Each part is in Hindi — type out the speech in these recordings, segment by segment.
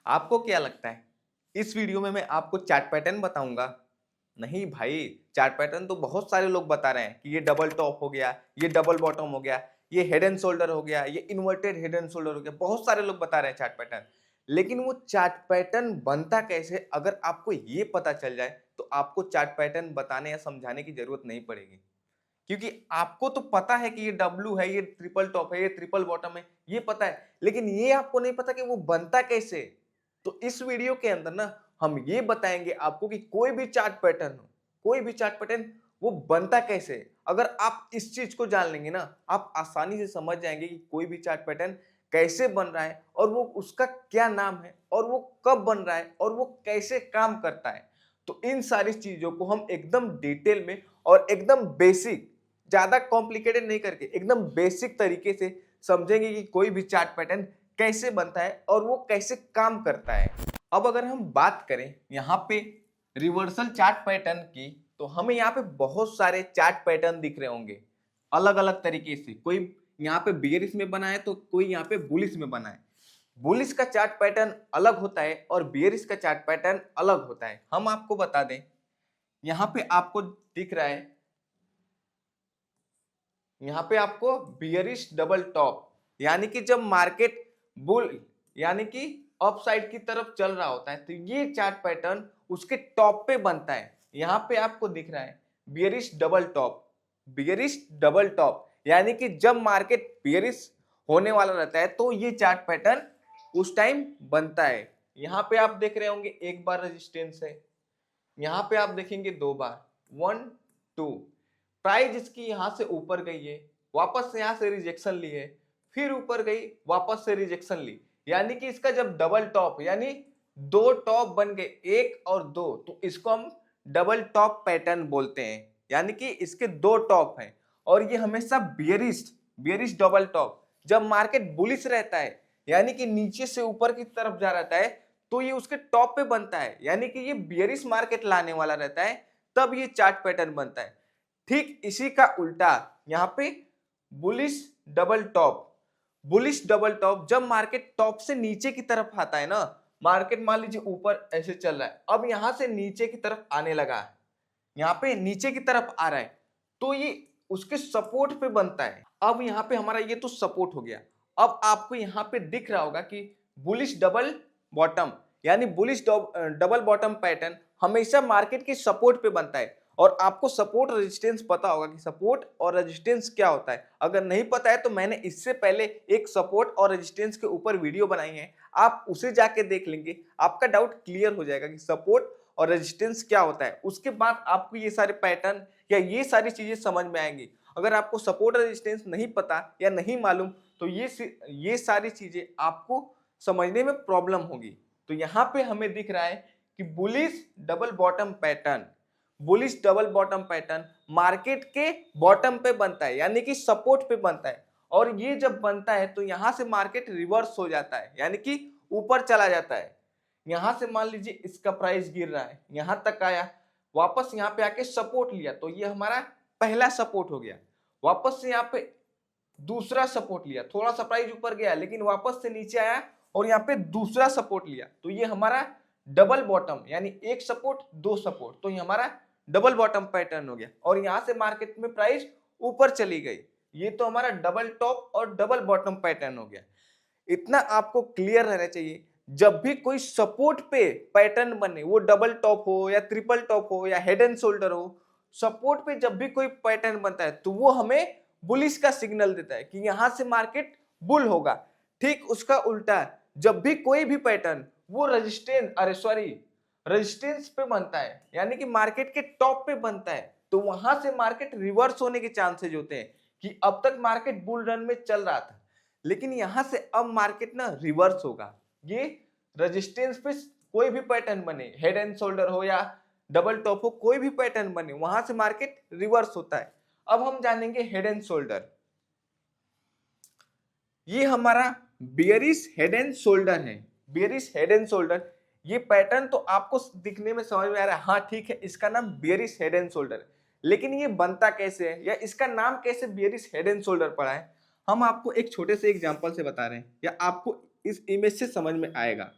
आपको क्या लगता है इस वीडियो में मैं आपको चार्ट पैटर्न बताऊंगा? नहीं भाई, चार्ट पैटर्न तो बहुत सारे लोग बता रहे हैं कि ये डबल टॉप हो गया, ये डबल बॉटम हो गया, ये हेड एंड शोल्डर हो गया, ये इन्वर्टेड हेड एंड शोल्डर हो गया। बहुत सारे लोग बता रहे हैं चार्ट पैटर्न, लेकिन वो चार्ट पैटर्न बनता कैसे अगर आपको ये पता चल जाए तो आपको चार्ट पैटर्न बताने या समझाने की जरूरत नहीं पड़ेगी। क्योंकि आपको तो पता है कि ये डब्लू है, ये ट्रिपल टॉप है, ये ट्रिपल बॉटम है, ये पता है, लेकिन ये आपको नहीं पता कि वो बनता कैसे। तो इस वीडियो के अंदर ना हम ये बताएंगे आपको कि कोई भी चार्ट पैटर्न हो, कोई भी चार्ट पैटर्न वो बनता कैसे। अगर आप इस चीज को जान लेंगे ना, आप आसानी से समझ जाएंगे कि कोई भी चार्ट पैटर्न कैसे बन रहा है और वो उसका क्या नाम है और वो कब बन रहा है और वो कैसे काम करता है। तो इन सारी चीजों को हम एकदम डिटेल में और एकदम बेसिक, ज्यादा कॉम्प्लिकेटेड नहीं करके एकदम बेसिक तरीके से समझेंगे कि कोई भी चार्ट पैटर्न कैसे बनता है और वो कैसे काम करता है। अब अगर हम बात करें यहाँ पे रिवर्सल चार्ट पैटर्न की, तो हमें यहाँ पे बहुत सारे चार्ट पैटर्न दिख रहे होंगे अलग अलग तरीके से। कोई यहाँ पे बियरिश में बना है तो कोई यहाँ पे बुलिश में बना है। बुलिश का चार्ट पैटर्न अलग होता है और बियरिश का चार्ट पैटर्न अलग होता है। हम आपको बता दें, यहाँ पे आपको दिख रहा है, यहाँ पे आपको बियरिश डबल टॉप, यानी कि जब मार्केट बुल यानी कि अप साइड की तरफ चल रहा होता है तो ये चार्ट पैटर्न उसके टॉप पे बनता है। यहाँ पे आपको दिख रहा है bearish double top, bearish double top, यानी कि जब मार्केट बियरिश होने वाला रहता है तो ये चार्ट पैटर्न उस टाइम बनता है। यहाँ पे आप देख रहे होंगे एक बार रेजिस्टेंस है, यहाँ पे आप देखेंगे दो बार, 1 2, प्राइस इसकी यहां से ऊपर गई है, वापस से यहां से रिजेक्शन ली है, फिर ऊपर गई, वापस से रिजेक्शन ली, यानी कि इसका जब डबल टॉप यानी दो टॉप बन गए, एक और दो, तो इसको हम डबल टॉप पैटर्न बोलते हैं। यानी कि इसके दो टॉप हैं और ये हमेशा बियरिश बियरिश डबल टॉप। जब मार्केट बुलिश रहता है यानी कि नीचे से ऊपर की तरफ जा रहता है तो ये उसके टॉप पे बनता है, यानी कि ये बियरिश मार्केट लाने वाला रहता है, तब ये चार्ट पैटर्न बनता है। ठीक इसी का उल्टा यहाँ पे bullish double top, bullish double top जब मार्केट टॉप से नीचे की तरफ आता है ना, मार्केट मान लीजिए ऊपर ऐसे चल रहा है, अब यहां से नीचे की तरफ आने लगा है, यहाँ पे नीचे की तरफ आ रहा है, तो ये उसके सपोर्ट पे बनता है। अब यहाँ पे हमारा ये तो सपोर्ट हो गया। अब आपको यहाँ पे दिख रहा होगा कि बुलिश डबल बॉटम यानी बुलिश डबल बॉटम पैटर्न हमेशा मार्केट के सपोर्ट पे बनता है। और आपको सपोर्ट रेजिस्टेंस पता होगा कि सपोर्ट और रेजिस्टेंस क्या होता है। अगर नहीं पता है तो मैंने इससे पहले एक सपोर्ट और रेजिस्टेंस के ऊपर वीडियो बनाई है, आप उसे जाके देख लेंगे, आपका डाउट क्लियर हो जाएगा कि सपोर्ट और रेजिस्टेंस क्या होता है। उसके बाद आपको ये सारे पैटर्न या ये सारी चीजें समझ में आएंगी। अगर आपको सपोर्ट रेजिस्टेंस नहीं पता या नहीं मालूम तो ये सारी चीजें आपको समझने में प्रॉब्लम होगी। तो यहाँ पे हमें दिख रहा है कि bullish double bottom pattern, bullish double bottom pattern market के बॉटम पे बनता है, यानी कि सपोर्ट पे बनता है। और ये जब बनता है तो यहां से मार्केट रिवर्स हो जाता है, यानी कि ऊपर चला जाता है। यहां से मान लीजिए इसका प्राइस गिर रहा है, यहां तक आया, वापस यहाँ पे आके सपोर्ट लिया, तो ये हमारा पहला सपोर्ट हो गया। वापस से यहाँ पे दूसरा सपोर्ट लिया, थोड़ा सा प्राइस ऊपर गया लेकिन वापस से नीचे आया और यहाँ पे दूसरा सपोर्ट लिया, तो ये हमारा डबल बॉटम यानी एक सपोर्ट दो सपोर्ट, तो ये हमारा डबल बॉटम पैटर्न हो गया। और यहां से मार्केट में प्राइस ऊपर चली गई, ये तो हमारा डबल टॉप और डबल बॉटम पैटर्न हो गया। इतना आपको क्लियर रहना चाहिए, जब भी कोई सपोर्ट पे पैटर्न बने, वो डबल टॉप हो या ट्रिपल टॉप हो या हेड एंड शोल्डर हो, सपोर्ट पे जब भी कोई पैटर्न बनता है तो वो हमें बुलिश का सिग्नल देता है कि यहां से मार्केट बुल होगा। ठीक उसका उल्टा, जब भी कोई भी पैटर्न वो रेजिस्टेंस पे बनता है, यानी कि मार्केट के टॉप पे बनता है, तो वहां से मार्केट रिवर्स होने के चांसेस होते हैं कि अब तक मार्केट बुल रन में चल रहा था लेकिन यहां से अब मार्केट ना रिवर्स होगा। ये रेजिस्टेंस पे कोई भी पैटर्न बने, हेड एंड शोल्डर हो या डबल टॉप हो, कोई भी पैटर्न बने, वहां से मार्केट रिवर्स होता है। अब हम जानेंगे हेड एंड शोल्डर। ये हमारा बियरिश हेड एंड शोल्डर है, बियरिश हेड एंड शोल्डर। ये पैटर्न तो आपको दिखने में समझ में आ रहा है, हाँ ठीक है, इसका नाम बियरिश हेड एंड शोल्डर है, लेकिन ये बनता कैसे है या इसका नाम कैसे बियरिश हेड एंड शोल्डर पड़ा है, हम आपको एक छोटे से एग्जांपल से बता रहे हैं या आपको इस इमेज से समझ में आएगा।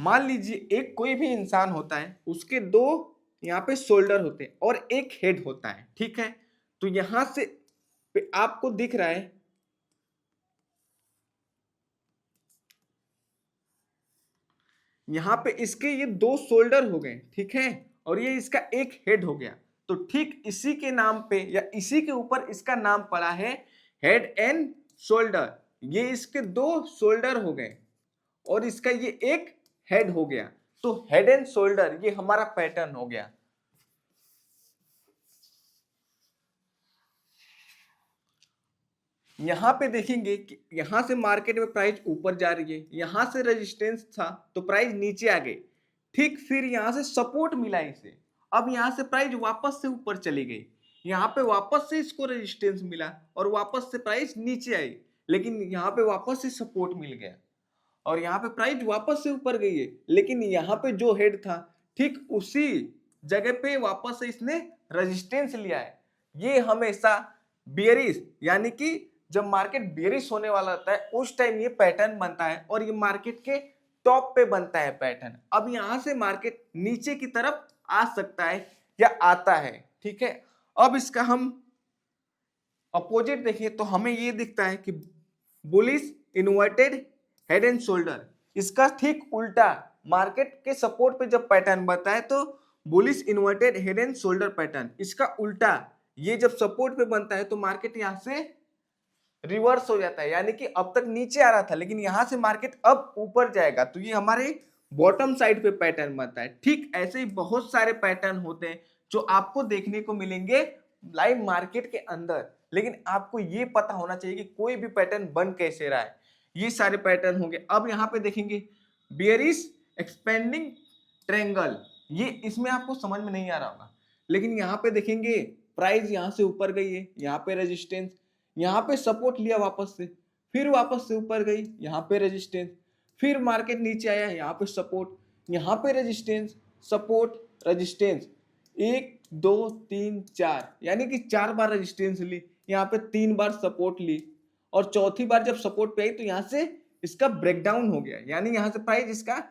मान लीजिए एक कोई भी इंसान होता है, उसके दो यहाँ पे शोल्डर होते हैं और एक हेड होता है, ठीक है। तो यहां से आपको दिख रहा है, यहाँ पे इसके ये दो शोल्डर हो गए, ठीक है, और ये इसका एक हेड हो गया। तो ठीक इसी के नाम पे या इसी के ऊपर इसका नाम पड़ा है हेड एंड शोल्डर। ये इसके दो शोल्डर हो गए और इसका ये एक हेड हो गया। तो हेड एंड शोल्डर ये हमारा पैटर्न हो गया। यहां पे देखेंगे कि यहां से मार्केट में प्राइस ऊपर जा रही है, यहां से रेजिस्टेंस था तो प्राइस नीचे आ गई, ठीक। फिर यहां से सपोर्ट मिला इसे, अब यहां से प्राइस वापस से ऊपर चली गई, यहां पे वापस से इसको रेजिस्टेंस मिला और वापस से प्राइस नीचे आई, लेकिन यहां पे वापस से सपोर्ट मिल गया और यहाँ पे प्राइस वापस से ऊपर गई है, लेकिन यहाँ पे जो हेड था ठीक उसी जगह पे वापस से इसने रेजिस्टेंस लिया है। ये हमेशा बियरिश, यानी कि जब मार्केट बियरिश होने वाला रहता है उस टाइम ये पैटर्न बनता है और ये मार्केट के टॉप पे बनता है पैटर्न। अब यहां से मार्केट नीचे की तरफ आ सकता है या आता है, ठीक है। अब इसका हम अपोजिट देखिए तो हमें ये दिखता है कि bullish inverted head and shoulder. इसका ठीक उल्टा, मार्केट के सपोर्ट पे जब पैटर्न बनता है तो bullish inverted head and shoulder pattern, इसका उल्टा ये जब सपोर्ट पे बनता है तो मार्केट यहां से रिवर्स हो जाता है, यानी कि अब तक नीचे आ रहा था लेकिन यहां से मार्केट अब ऊपर जाएगा, तो ये हमारे बॉटम साइड पे पैटर्न बनता है। ठीक ऐसे ही बहुत सारे पैटर्न होते हैं जो आपको देखने को मिलेंगे लाइव मार्केट के अंदर, लेकिन आपको ये पता होना चाहिए कि कोई भी पैटर्न बन कैसे रहा है। ये सारे पैटर्न होंगे। अब यहाँ पे देखेंगे बियरिश एक्सपेंडिंग ट्रायंगल, ये इसमें आपको समझ में नहीं आ रहा होगा, लेकिन यहाँ पे देखेंगे प्राइस यहाँ से ऊपर गई है, यहाँ पे रेजिस्टेंस, यहाँ पे सपोर्ट लिया वापस से, फिर वापस से ऊपर गई, यहाँ पे रेजिस्टेंस, फिर मार्केट नीचे आया, यहाँ पे सपोर्ट, यहाँ पे रेजिस्टेंस, सपोर्ट, रेजिस्टेंस, 1 2 3 4, यानी कि 4 बार रेजिस्टेंस ली, यहाँ पे 3 बार सपोर्ट ली और चौथी बार जब सपोर्ट पे आई तो यहाँ से इसका ब्रेकडाउन हो गया, यानी यहाँ से प्राइस इसका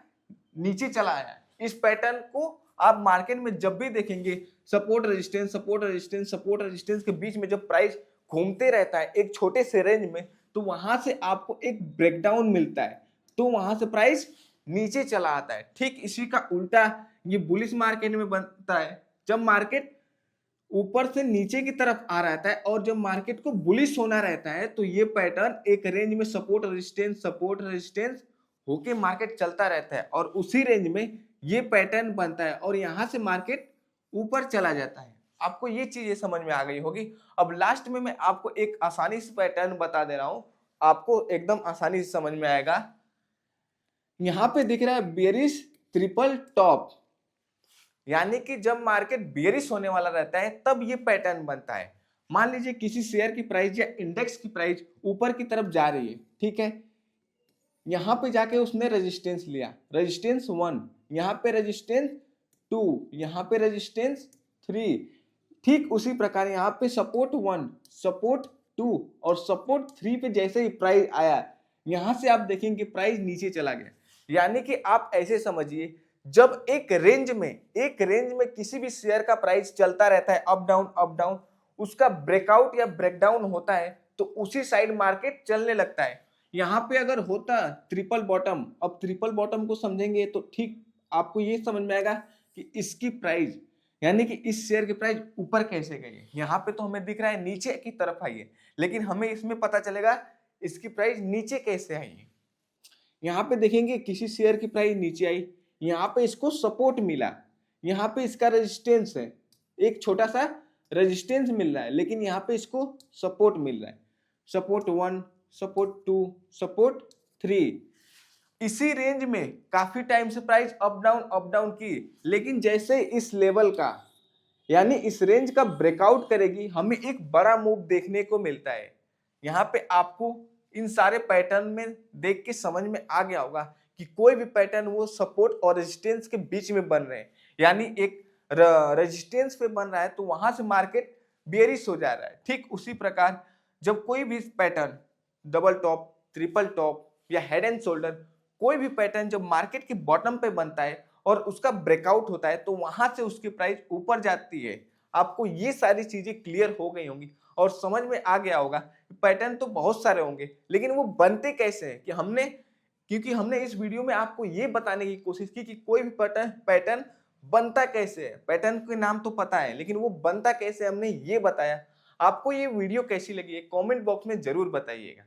नीचे चला आया। इस पैटर्न को आप मार्केट में जब भी देखेंगे, support resistance support resistance support resistance के बीच में जब प्राइस घूमते रहता है एक छोटे से रेंज में, तो वहां से आपको एक ब्रेकडाउन मिलता है, तो वहां से प्राइस नीचे चला आता है। ठीक इसी का उल्टा ये बुलिश मार्केट में बनता है, जब मार्केट ऊपर से नीचे की तरफ आ रहता है और जब मार्केट को बुलिश होना रहता है तो ये पैटर्न एक रेंज में सपोर्ट रेजिस्टेंस होके मार्केट चलता रहता है और उसी रेंज में ये पैटर्न बनता है और यहां से मार्केट ऊपर चला जाता है। आपको ये चीजें समझ में आ गई होगी। अब लास्ट में मैं आपको एक आसानी से पैटर्न बता दे रहा हूं, आपको एकदम आसानी से समझ में आएगा। यहां पे दिख रहा है बेरिश ट्रिपल टॉप, यानी कि जब मार्केट बेरिश होने वाला रहता है तब ये पैटर्न बनता है। मान लीजिए किसी शेयर की प्राइस या इंडेक्स की प्राइस ऊपर की तरफ जा रही है, ठीक है, यहां पे जाके उसने रेजिस्टेंस लिया, रेजिस्टेंस 1, यहां पे रेजिस्टेंस 2, यहां पे रेजिस्टेंस 3, ठीक उसी प्रकार यहाँ पे सपोर्ट 1 सपोर्ट 2 और सपोर्ट 3 पे जैसे ही प्राइस आया यहां से आप देखेंगे प्राइस नीचे चला गया। यानी कि आप ऐसे समझिए, जब एक रेंज में किसी भी शेयर का प्राइस चलता रहता है अप डाउन, उसका ब्रेकआउट या ब्रेकडाउन होता है तो उसी साइड मार्केट चलने लगता है। यहाँ पे अगर होता ट्रिपल बॉटम, अब ट्रिपल बॉटम को समझेंगे तो ठीक आपको ये समझ में आएगा कि इसकी प्राइस, यानी कि इस शेयर की प्राइस ऊपर कैसे गई है। यहाँ पे तो हमें दिख रहा है नीचे की तरफ आई है, लेकिन हमें इसमें पता चलेगा इसकी प्राइस नीचे कैसे आई है। यहाँ पे देखेंगे किसी शेयर की प्राइस नीचे आई, यहाँ पे इसको सपोर्ट मिला, यहाँ पे इसका रेजिस्टेंस है, एक छोटा सा रेजिस्टेंस मिल रहा है, लेकिन यहाँ पे इसको सपोर्ट मिल रहा है, सपोर्ट 1 सपोर्ट 2 सपोर्ट 3। इसी रेंज में काफी टाइम से प्राइस अप डाउन की, लेकिन जैसे इस लेवल का यानी इस रेंज का ब्रेकआउट करेगी हमें एक बड़ा मूव देखने को मिलता है। यहाँ पे आपको इन सारे पैटर्न में देख के समझ में आ गया होगा कि कोई भी पैटर्न वो सपोर्ट और रेजिस्टेंस के बीच में बन रहे हैं, यानी एक रेजिस्टेंस पे बन रहा है तो वहां से मार्केट बेरिश हो जा रहा है। ठीक उसी प्रकार जब कोई भी pattern double top, triple top या हेड एंड शोल्डर कोई भी पैटर्न जब मार्केट के बॉटम पे बनता है और उसका ब्रेकआउट होता है तो वहां से उसकी प्राइस ऊपर जाती है। आपको ये सारी चीजें क्लियर हो गई होंगी और समझ में आ गया होगा। पैटर्न तो बहुत सारे होंगे लेकिन वो बनते कैसे हैं कि क्योंकि हमने इस वीडियो में आपको ये बताने की कोशिश की कि कोई भी पैटर्न बनता कैसे है। पैटर्न के नाम तो पता है लेकिन वो बनता कैसे हमने ये बताया। आपको ये वीडियो कैसी लगी है कमेंट बॉक्स में जरूर बताइएगा।